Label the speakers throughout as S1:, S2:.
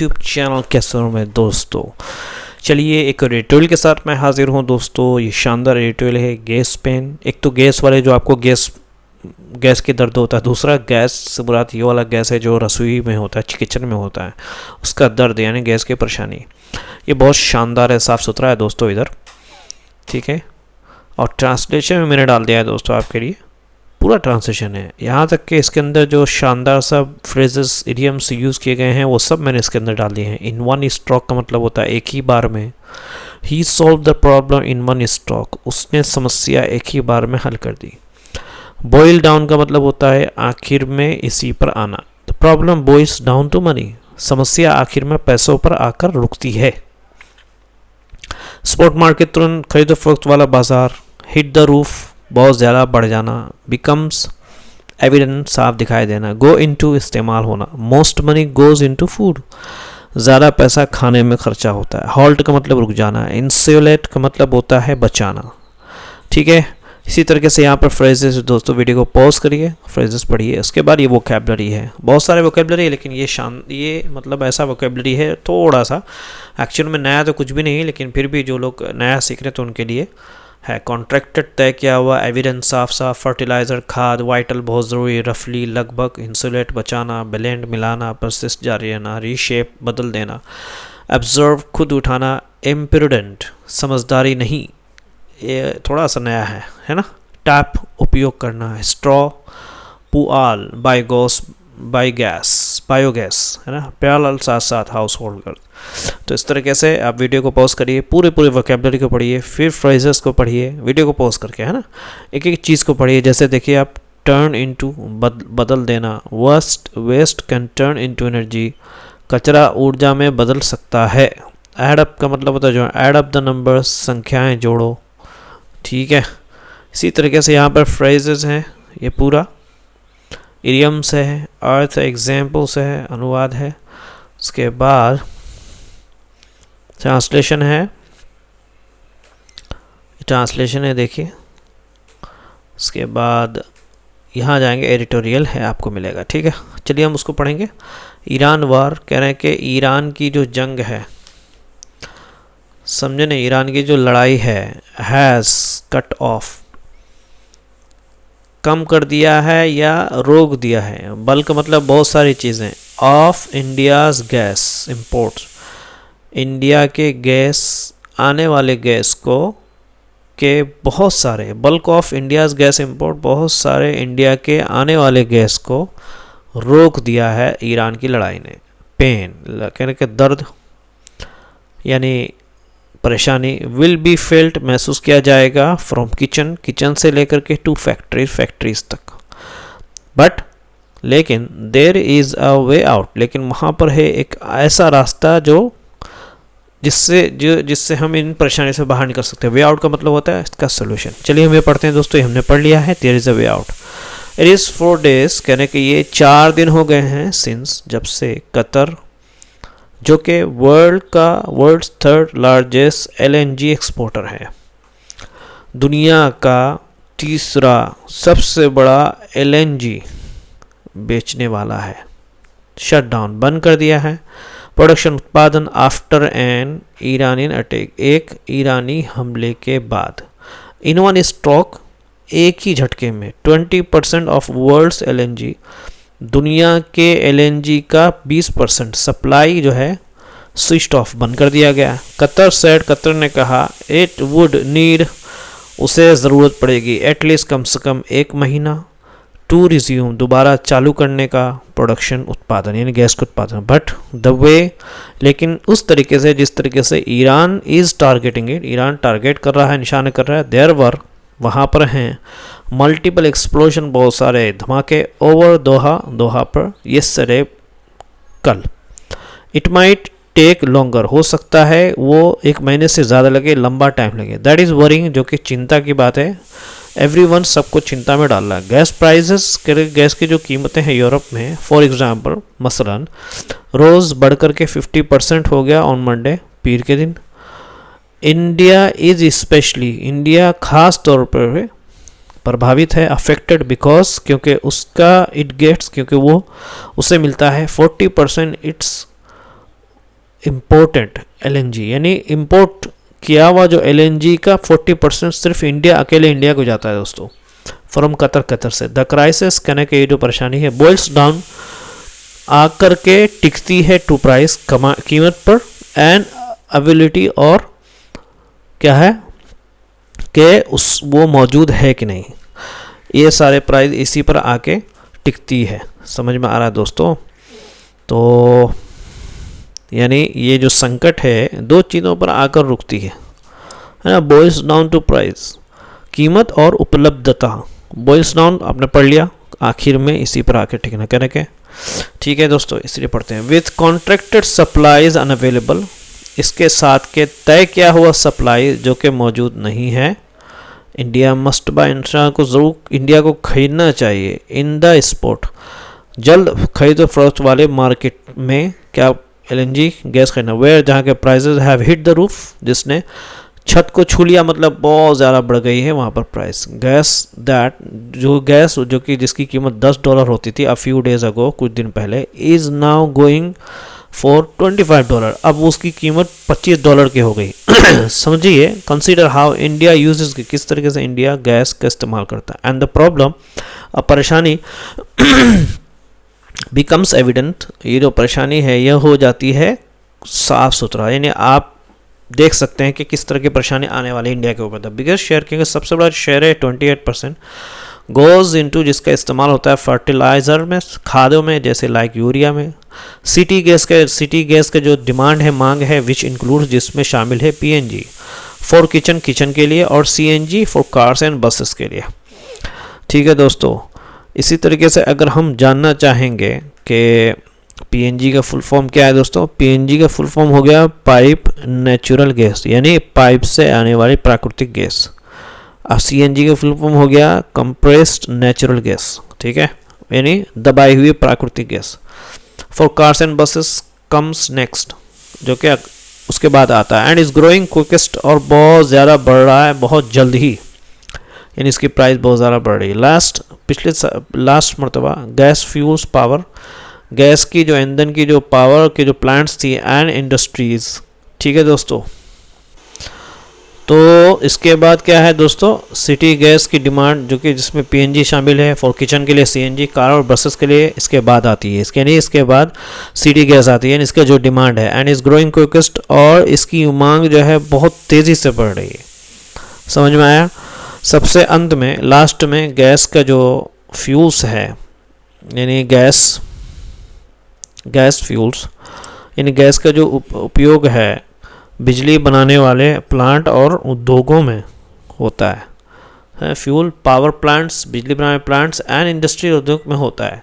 S1: YouTube channel कैसे हूँ मैं दोस्तों। चलिए एक एडिटोरियल के साथ मैं हाजिर हूँ दोस्तों। ये शानदार एडिटोरियल है गैस पेन। एक तो गैस वाले जो आपको गैस के दर्द होता है, दूसरा गैस से मुराद ये वाला गैस है जो रसोई में होता है, किचन में होता है, उसका दर्द यानी गैस की परेशानी। ये बहुत शानदार है, साफ़ सुथरा है दोस्तों इधर, ठीक है। और ट्रांसलेशन में मैंने डाल दिया है दोस्तों आपके लिए, पूरा ट्रांसलेशन है। यहाँ तक कि इसके अंदर जो शानदार सा फ्रेजेस इडियम्स यूज़ किए गए हैं वो सब मैंने इसके अंदर डाल दिए हैं। इन वन स्ट्रोक का मतलब होता है एक ही बार में। ही solve the problem in one stroke, उसने समस्या एक ही बार में हल कर दी। बॉयल डाउन का मतलब होता है आखिर में इसी पर आना। The problem boils down to money, समस्या आखिर में पैसों पर आकर रुकती है। स्पॉट मार्केट, तुरंत खरीदो फरोख्त वाला बाजार। हिट द रूफ, बहुत ज़्यादा बढ़ जाना। बिकम्स एविडेंट, साफ दिखाई देना। गो इनटू, इस्तेमाल होना। Most money goes into food, ज़्यादा पैसा खाने में खर्चा होता है। हॉल्ट का मतलब रुक जाना। इंसुलेट का मतलब होता है बचाना, ठीक है। इसी तरीके से यहाँ पर फ्रेजेस दोस्तों, वीडियो को पॉज करिए, फ्रेजेस पढ़िए। उसके बाद ये वोकेबलरी है, बहुत सारे वोकेबलरी है, लेकिन ये मतलब ऐसा वोकेबलरी है थोड़ा सा, एक्चुअल में नया तो कुछ भी नहीं है, लेकिन फिर भी जो लोग नया सीख रहे हैं तो उनके लिए है। कॉन्ट्रैक्टेड, तय किया हुआ। एविडेंस, साफ साफ। फर्टिलाइज़र, खाद। वाइटल, बहुत ज़रूरी। रफली, लगभग। इंसुलेट, बचाना। ब्लेंड, मिलाना। परसिस्ट, जारी रहना। रीशेप, बदल देना। ऑब्जर्व, खुद उठाना। इम्प्रूडेंट, समझदारी नहीं, ये थोड़ा सा नया है ना। टैप, उपयोग करना। स्ट्रॉ, पुआल। बायोगैस है ना। पैरेलल, साथ साथ। हाउस होल्ड कर। तो इस तरीके से आप वीडियो को पॉज करिए, पूरे वोकेबलरी को पढ़िए, फिर फ्रेजेस को पढ़िए, वीडियो को पॉज करके, है ना। एक एक चीज़ को पढ़िए। जैसे देखिए आप, टर्न इनटू, बदल देना। Waste can turn into energy, कचरा ऊर्जा में बदल सकता है। ऐड अप का मतलब होता है जो ऐड अप द नंबर्स, संख्याएं जोड़ो, ठीक है। इसी तरीके से यहाँ पर फ्रेजेस हैं, ये पूरा इडियम्स है, अर्थ एग्जाम्पल्स है, अनुवाद है। उसके बाद ट्रांसलेशन है देखिए। उसके बाद यहाँ जाएंगे, एडिटोरियल है आपको मिलेगा, ठीक है। चलिए हम उसको पढ़ेंगे। ईरान वार, कह रहे हैं कि ईरान की जो जंग है, समझे ना, ईरान की जो लड़ाई है, हैज़ कट ऑफ, कम कर दिया है या रोक दिया है। बल्कि मतलब बहुत सारी चीज़ें। Of India's gas imports, India के गैस, आने वाले गैस को, के बहुत सारे। Bulk of India's gas import, बहुत सारे इंडिया के आने वाले गैस को रोक दिया है ईरान की लड़ाई ने। पेन, कहने के दर्द यानी परेशानी। विल बी फेल्ट, महसूस किया जाएगा। फ्रॉम किचन से लेकर के टू फैक्ट्रीज तक। बट लेकिन there is a way out, लेकिन वहाँ पर है एक ऐसा रास्ता जिससे हम इन परेशानी से बाहर निकल सकते हैं। वे आउट का मतलब होता है इसका सोल्यूशन। चलिए हम ये पढ़ते हैं दोस्तों, ये हमने पढ़ लिया है। There is a way out. It is 4 days, कहने के ये 4 दिन हो गए हैं, सिंस, जब से कतर, जो कि world's 3rd largest LNG exporter है, दुनिया का तीसरा सबसे बड़ा LNG बेचने वाला है, शट डाउन, बंद कर दिया है प्रोडक्शन, उत्पादन। आफ्टर एन ईरानियन अटैक, एक ईरानी हमले के बाद। इन वन स्ट्रोक, एक ही झटके में। 20% ऑफ वर्ल्ड्स LNG, दुनिया के LNG का 20% सप्लाई जो है स्विच ऑफ, बंद कर दिया गया। कतर ने कहा, इट वुड नीड, उसे ज़रूरत पड़ेगी, एटलीस्ट कम से कम 1 महीना, टू रिज्यूम, दोबारा चालू करने का प्रोडक्शन, उत्पादन यानी गैस का उत्पादन। बट द वे, लेकिन उस तरीके से जिस तरीके से Iran is targeting it, Iran target कर रहा है, निशाना कर रहा है। देयर वर, वहाँ पर हैं मल्टीपल एक्सप्लोजन, बहुत सारे धमाके। ओवर दोहा पर, येस्टरडे, कल। इट माइट टेक लॉन्गर, हो सकता है वो 1 महीने से ज़्यादा लगे, लंबा टाइम लगे। दैट इज़ वरिंग, जो कि चिंता की बात है। एवरीवन, सबको चिंता में डाल रहा है। गैस प्राइसेस, गैस की जो कीमतें हैं यूरोप में, फॉर एग्जांपल, मसलन, रोज़ बढ़कर के 50% हो गया ऑन मंडे, पीर के दिन। इंडिया इज़ स्पेशली, इंडिया खास तौर पर प्रभावित है, अफेक्टेड बिकॉज, क्योंकि उसका, इट गेट्स, क्योंकि वो उसे मिलता है 40% इट्स इम्पोर्टेंट एलएनजी, यानी इम्पोर्ट किया हुआ जो एलएनजी का 40% सिर्फ इंडिया, अकेले इंडिया को जाता है दोस्तों, फ्रॉम कतर से। द क्राइसिस, कहने की ये जो परेशानी है, बॉइल्स डाउन आकर के टिकती है टू प्राइस, कीमत पर, एंड अवेलेबिलिटी, और क्या है कि उस वो मौजूद है कि नहीं, ये सारे प्राइस इसी पर आके टिकती है। समझ में आ रहा है दोस्तों? तो यानी ये जो संकट है दो चीज़ों पर आकर रुकती है ना, बॉइल्स डाउन टू प्राइस, कीमत और उपलब्धता। बॉइल्स डाउन आपने पढ़ लिया, आखिर में इसी पर आके टिकना, कहने के ठीक है दोस्तों, इसलिए पढ़ते हैं। विथ कॉन्ट्रैक्टेड सप्लाईज अनअवेलेबल, इसके साथ के तय किया हुआ सप्लाई जो कि मौजूद नहीं है, इंडिया मस्ट बाय, इंडिया को खरीदना चाहिए। इन द स्पॉट, जल्द खरीदो फरोख्त वाले मार्केट में, क्या एलएनजी गैस खरीदना, वेयर जहाँ के prices have hit the roof, जिसने छत को छू लिया, मतलब बहुत ज़्यादा बढ़ गई है वहाँ पर प्राइस। गैस जो कि जिसकी कीमत $10 होती थी अ फ्यू डेज अगो, कुछ दिन पहले, इज़ नाउ गोइंग फॉर $25, अब उसकी कीमत $25 की हो गई। समझिए, कंसीडर हाउ इंडिया यूजेस, किस तरीके से इंडिया गैस का इस्तेमाल करता है। एंड द प्रॉब्लम, अब परेशानी बिकम्स एविडेंट, ये जो परेशानी है यह हो जाती है साफ सुथरा, यानी आप देख सकते हैं कि किस तरह की परेशानी आने वाली इंडिया के ऊपर। द बिगेस्ट शेयर, क्योंकि सबसे बड़ा शेयर है 28%, गोज इनटू, जिसका इस्तेमाल होता है फर्टिलाइज़र में, खादों में, जैसे लाइक यूरिया में। सिटी गैस के जो डिमांड है, मांग है, विच इंक्लूड्स, जिसमें शामिल है पीएनजी फॉर किचन के लिए, और CNG for cars and buses के लिए। ठीक है दोस्तों, इसी तरीके से अगर हम जानना चाहेंगे कि पीएनजी का फुल फॉर्म क्या है दोस्तों, पीएनजी का फुल फॉर्म हो गया पाइप नेचुरल गैस, यानी पाइप से आने वाली प्राकृतिक गैस। अब सीएनजी का फुल फॉर्म हो गया कंप्रेस्ड नेचुरल गैस, ठीक है, यानी दबाई हुई प्राकृतिक gas. For cars and buses comes next, जो कि उसके बाद आता है, एंड इज ग्रोइंग क्विकेस्ट, और बहुत ज़्यादा बढ़ रहा है, बहुत जल्द ही, यानी इसकी प्राइस बहुत ज़्यादा बढ़ रही है। लास्ट मरतबा गैस फ्यूल्स पावर, गैस की जो ईंधन की जो पावर के जो प्लांट्स थी, एंड इंडस्ट्रीज़। ठीक है दोस्तों, तो इसके बाद क्या है दोस्तों, सिटी गैस की डिमांड, जो कि जिसमें पीएनजी शामिल है, फॉर किचन के लिए सीएनजी, कार और बसेस के लिए इसके बाद आती है, इसके बाद सिटी गैस आती है, इसका जो डिमांड है, एंड इज़ ग्रोइंग क्विकेस्ट, और इसकी मांग जो है बहुत तेज़ी से बढ़ रही है। समझ में आया? सबसे अंत में, लास्ट में, गैस का जो फ्यूल्स है, यानी गैस फ्यूल्स, यानी गैस का जो उपयोग है बिजली बनाने वाले प्लांट और उद्योगों में होता है। फ्यूल पावर प्लांट्स, बिजली बनाने प्लांट्स, एंड इंडस्ट्री उद्योग में होता है।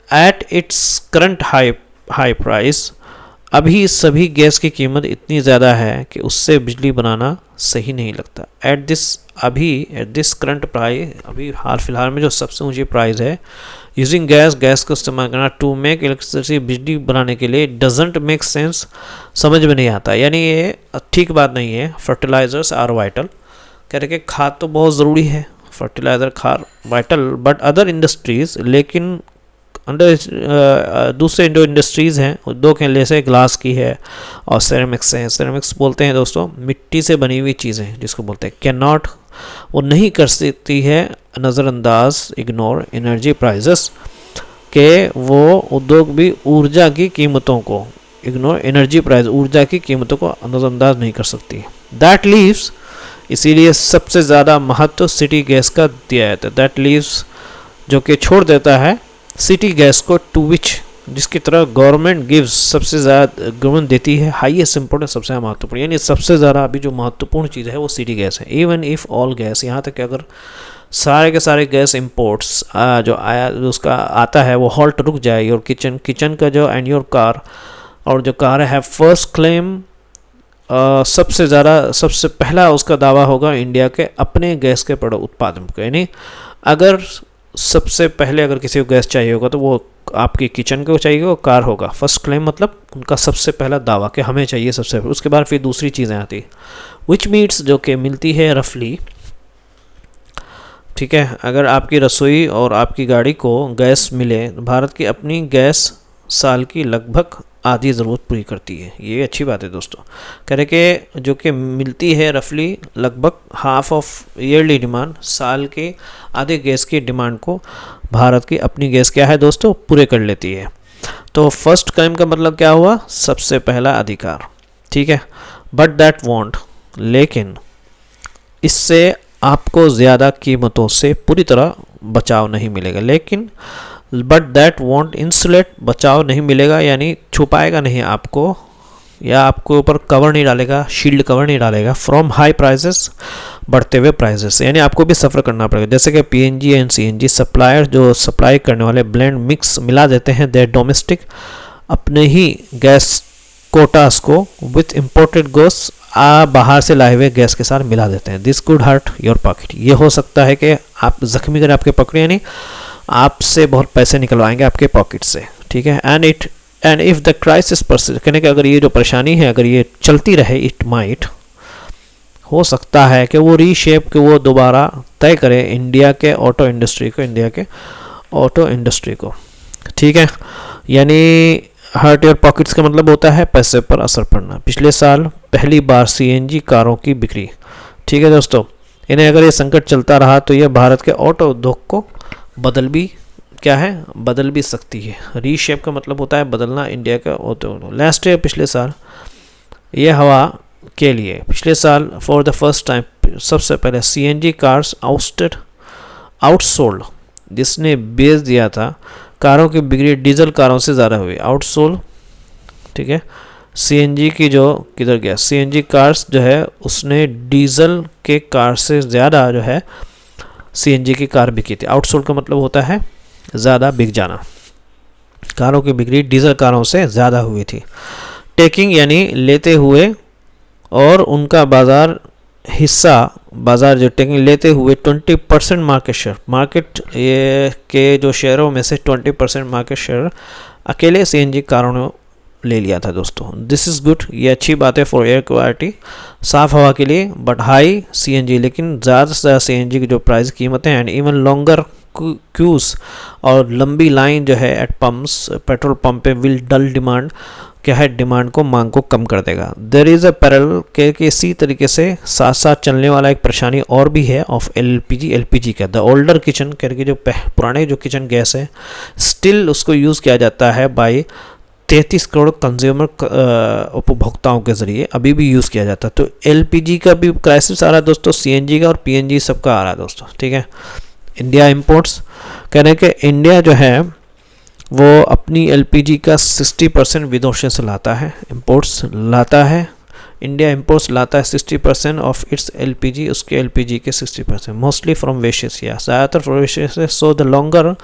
S1: At its current high price, अभी सभी गैस की कीमत इतनी ज़्यादा है कि उससे बिजली बनाना सही नहीं लगता। एट दिस करंट प्राइस, अभी हाल फिलहाल में जो सबसे ऊंची प्राइस है, यूजिंग गैस को इस्तेमाल करना टू मेक इलेक्ट्रिसिटी, बिजली बनाने के लिए, डजेंट मेक सेंस, समझ में नहीं आता, यानी ये ठीक बात नहीं है। फर्टिलाइजर्स आर वाइटल, कह रहे कि खाद तो बहुत ज़रूरी है, फर्टिलाइज़र खाद वाइटल, बट अदर इंडस्ट्रीज़, लेकिन दूसरे जो इंडस्ट्रीज़ हैं, उद्योग हैं, जैसे ग्लास की है और सेरेमिक्स हैं। सेरेमिक्स बोलते हैं दोस्तों मिट्टी से बनी हुई चीज़ें, जिसको बोलते हैं, कैन नॉट, वो नहीं कर सकती है नज़रअंदाज, इग्नोर एनर्जी प्राइजेस, के वो उद्योग भी ऊर्जा की कीमतों को, इग्नोर एनर्जी प्राइस, ऊर्जा की कीमतों को नज़रअंदाज नहीं कर सकती। दैट लीव्स, इसीलिए सबसे ज़्यादा महत्व सिटी गैस का दिया जाता है। दैट लीव्स, जो कि छोड़ देता है सिटी गैस को, टू विच, जिसकी तरह गवर्नमेंट गिव्स, सबसे ज़्यादा गवर्नमेंट देती है, हाईएस्ट इंपॉर्टेंस, सबसे महत्वपूर्ण, यानी सबसे ज़्यादा अभी जो महत्वपूर्ण चीज़ है वो सिटी गैस है। इवन इफ़ ऑल गैस, यहाँ तक कि अगर सारे के सारे गैस इंपोर्ट्स जो उसका आता है वो हॉल्ट रुक जाए, और किचन का जो, एंड योर कार, और जो कार है फर्स्ट क्लेम, सबसे पहला उसका दावा होगा इंडिया के अपने गैस के उत्पादन को, यानी अगर सबसे पहले अगर किसी को गैस चाहिए होगा तो वो आपकी किचन को चाहिए, और कार होगा फर्स्ट क्लेम, मतलब उनका सबसे पहला दावा कि हमें चाहिए सबसे पहले। उसके बाद फिर दूसरी चीज़ें आती, विच मीट्स, जो कि मिलती है रफली, ठीक है, अगर आपकी रसोई और आपकी गाड़ी को गैस मिले, भारत की अपनी गैस साल की लगभग आधी ज़रूरत पूरी करती है। ये अच्छी बात है दोस्तों। कह रहे कि जो कि मिलती है रफली लगभग हाफ ऑफ ईयरली डिमांड, साल के आधे गैस की डिमांड को भारत की अपनी गैस क्या है दोस्तों, पूरे कर लेती है। तो फर्स्ट क्लाइम का मतलब क्या हुआ, सबसे पहला अधिकार, ठीक है। बट दैट वॉन्ट, लेकिन इससे आपको ज़्यादा कीमतों से पूरी तरह बचाव नहीं मिलेगा। लेकिन बट दैट वॉन्ट इंसुलेट, बचाव नहीं मिलेगा यानी छुपाएगा नहीं आपको, या आपको ऊपर कवर नहीं डालेगा, शील्ड कवर नहीं डालेगा फ्रॉम हाई प्राइसेस, बढ़ते हुए प्राइसेस, यानी आपको भी सफ़र करना पड़ेगा। जैसे कि पीएनजी एंड सीएनजी सप्लायर जो सप्लाई करने वाले ब्लेंड मिक्स मिला देते हैं देयर डोमेस्टिक अपने ही गैस कोटास को विथ इम्पोर्टेड गैस बाहर से लाए हुए गैस के साथ मिला देते हैं। This could hurt your pocket, ये हो सकता है कि आप जख्मी करें आपके पकड़े, यानी आपसे बहुत पैसे निकलवाएंगे आपके पॉकेट से, ठीक है। And if the crisis persist, कहने कि अगर ये जो परेशानी है अगर ये चलती रहे, इट माइट, हो सकता है कि वो रीशेप के वो दोबारा तय करे इंडिया के ऑटो इंडस्ट्री को, इंडिया के ऑटो इंडस्ट्री को, ठीक है। यानी हर्ट योर पॉकेट्स का मतलब होता है पैसे पर असर पड़ना। पिछले साल पहली बार सीएनजी कारों की बिक्री, ठीक है दोस्तों, इन्हें अगर ये संकट चलता रहा तो ये भारत के ऑटो उद्योग को बदल भी क्या है, बदल भी सकती है। रीशेप का मतलब होता है बदलना इंडिया का ऑटो। लास्ट ईयर, पिछले साल, ये हवा के लिए पिछले साल फॉर द फर्स्ट टाइम सबसे पहले सीएनजी कार्स आउटसोल्ड, जिसने बेच दिया था कारों की बिक्री डीजल कारों से ज़्यादा हुई, आउटसोल्ड, ठीक है। सीएनजी की जो किधर गया, सीएनजी कार्स जो है उसने डीजल के कार से ज़्यादा जो है सीएनजी की कार बिकी थी। आउटसोल्ड का मतलब होता है ज़्यादा बिक जाना, कारों की बिक्री डीजल कारों से ज़्यादा हुई थी। टेकिंग यानी लेते हुए, और उनका बाज़ार हिस्सा, बाज़ार जो टेकिंग लेते हुए 20% मार्केट शेयर, मार्केट ये के जो शेयरों में से 20% मार्केट शेयर अकेले सीएनजी कारों ने ले लिया था दोस्तों। दिस इज़ गुड, ये अच्छी बात है फॉर एयर क्वालिटी, साफ़ हवा के लिए। बट हाई सीएनजी, लेकिन ज़्यादा से ज़्यादा सीएनजी की जो प्राइस कीमतें एंड इवन लॉन्गर क्यूज़ और लंबी लाइन जो है एट पम्प्स, पेट्रोल पंप पे विल डल डिमांड, क्या है, डिमांड को, मांग को कम कर देगा। देयर इज़ अ पैरेलल के इसी तरीके से साथ साथ चलने वाला एक परेशानी और भी है ऑफ एलपीजी का। द ओल्डर किचन करके जो पुराने जो किचन गैस है स्टिल उसको यूज़ किया जाता है बाई 33 करोड़ कंज्यूमर उपभोक्ताओं के ज़रिए अभी भी यूज़ किया जाता है। तो एलपीजी का भी क्राइसिस आ रहा है दोस्तों, सीएनजी का और पीएनजी सबका आ रहा है दोस्तों, ठीक है। इंडिया इम्पोर्ट्स, कह रहे हैं कि इंडिया जो है वो अपनी एलपीजी का 60% विदेशों से लाता है, इंपोर्ट्स लाता है। इंडिया इंपोर्ट्स लाता है 60% ऑफ इट्स एलपीजी, उसके एलपीजी के 60% मोस्टली फ्रॉम वेस्ट एशिया, ज़्यादातर from West Asia. So the longer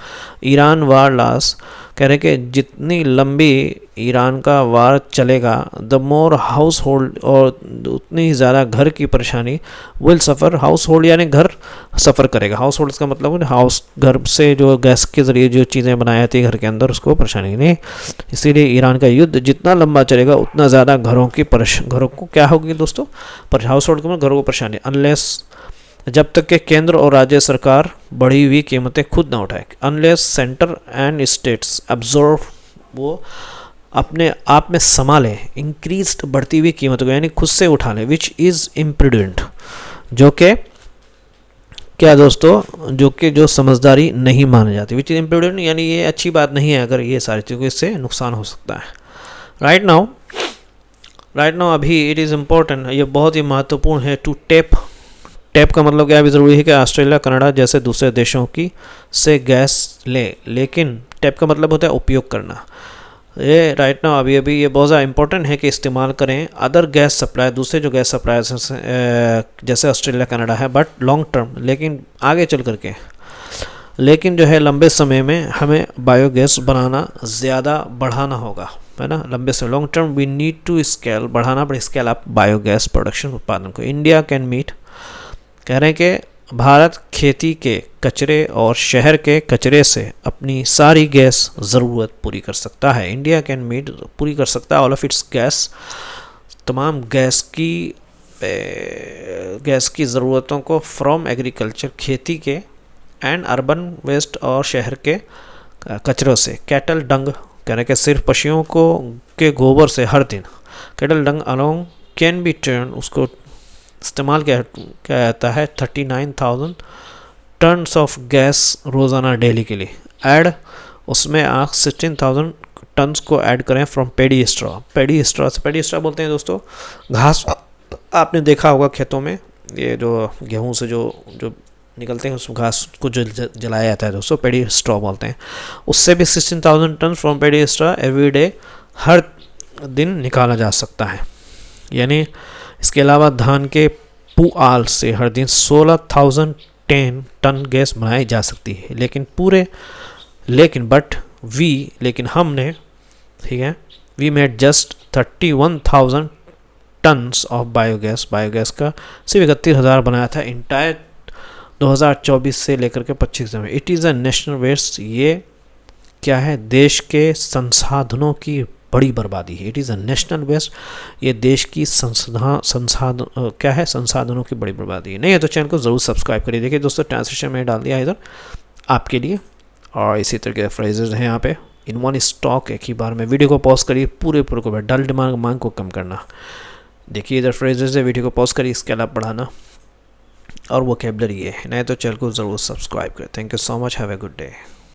S1: Iran war last, कह रहे कि जितनी लंबी ईरान का वार चलेगा द मोर हाउस होल्ड, और उतनी ज़्यादा घर की परेशानी विल सफ़र, हाउस होल्ड यानी घर सफ़र करेगा। हाउस होल्ड का मतलब हाउस, घर से जो गैस के ज़रिए जो चीज़ें बनाई जाती है घर के अंदर उसको परेशानी नहीं। इसीलिए ईरान का युद्ध जितना लंबा चलेगा उतना ज़्यादा घरों को क्या होगी दोस्तों, पर हाउस होल्ड के घरों को परेशानी, अनलेस जब तक के केंद्र और राज्य सरकार बढ़ी हुई कीमतें खुद ना उठाए, unless centre and states absorb, वो अपने आप में संभाले इंक्रीज्ड बढ़ती हुई कीमतों को, यानी खुद से उठा ले, विच इज़ इम्प्रूडेंट, जो कि क्या दोस्तों, जो समझदारी नहीं मानी जाती, विच इज़ इम्प्रूडेंट, यानी ये अच्छी बात नहीं है अगर ये सारी चीज़ों, इससे नुकसान हो सकता है। राइट नाउ अभी इट इज़ इम्पोर्टेंट, ये बहुत ही महत्वपूर्ण है टू टैप का मतलब क्या भी ज़रूरी है कि ऑस्ट्रेलिया कनाडा जैसे दूसरे देशों की से गैस लेकिन टैप का मतलब होता है उपयोग करना। ये राइट नाउ अभी ये बहुत ज़्यादा इंपॉर्टेंट है कि इस्तेमाल करें अदर गैस सप्लाई, दूसरे जो गैस सप्लाई जैसे ऑस्ट्रेलिया कनाडा है, बट लॉन्ग टर्म, लेकिन आगे चल करके, लेकिन जो है लंबे समय में हमें बायोगैस बनाना ज़्यादा बढ़ाना होगा, है ना। लंबे समय long term we need to scale, बढ़ाना पड़े, स्केल अप बायोगैस प्रोडक्शन उत्पादन को। इंडिया कैन मीट, कह रहे हैं कि भारत खेती के कचरे और शहर के कचरे से अपनी सारी गैस ज़रूरत पूरी कर सकता है। इंडिया कैन मीट, पूरी कर सकता है ऑल ऑफ इट्स गैस, तमाम गैस की ज़रूरतों को फ्रॉम एग्रीकल्चर, खेती के, एंड अर्बन वेस्ट और शहर के कचरों से, कैटल डंग कहने के सिर्फ पशुओं को के गोबर से हर दिन cattle Dang along can be turn, उसको इस्तेमाल क्या जाता है 39,000 टन्स ऑफ गैस रोज़ाना डेली के लिए। ऐड उसमें आप 16,000 टन्स को ऐड करें from paddy straw. Pedi straw बोलते हैं दोस्तों घास, आपने देखा होगा खेतों में ये जो गेहूं से जो निकलते हैं उस घास को जो जलाया जाता है दोस्तों, पेडी स्ट्रॉ बोलते हैं। उससे भी 16,000 tonne from paddy straw every day, हर दिन निकाला जा सकता है। यानी इसके अलावा धान के पुआल से हर दिन 16,010 टन गैस बनाई जा सकती है। लेकिन हमने, ठीक है, we made just 31,000 tons of biogas का सिर्फ 31,000 बनाया था इंटायर 2024 से लेकर के 25 में। It is a national waste, ये क्या है, देश के संसाधनों की बड़ी बर्बादी है। It is a national waste, ये देश की संसाधनों की बड़ी बर्बादी है। नहीं है तो चैनल को ज़रूर सब्सक्राइब करिए। देखिए दोस्तों ट्रांसलेशन में डाल दिया इधर आपके लिए, और इसी तरह के फ्रेजेस हैं यहाँ पे इन वन स्टॉक। एक ही बार में वीडियो को पॉज करिए, पूरे को डल दिमाग को कम करना। देखिए इधर फ्रेजेस है, वीडियो को पॉज करिए, इसके अलावा बढ़ाना और वोकैबुलरी है। नहीं तो चैनल को ज़रूर सब्सक्राइब करें। Thank you so much, have a good day.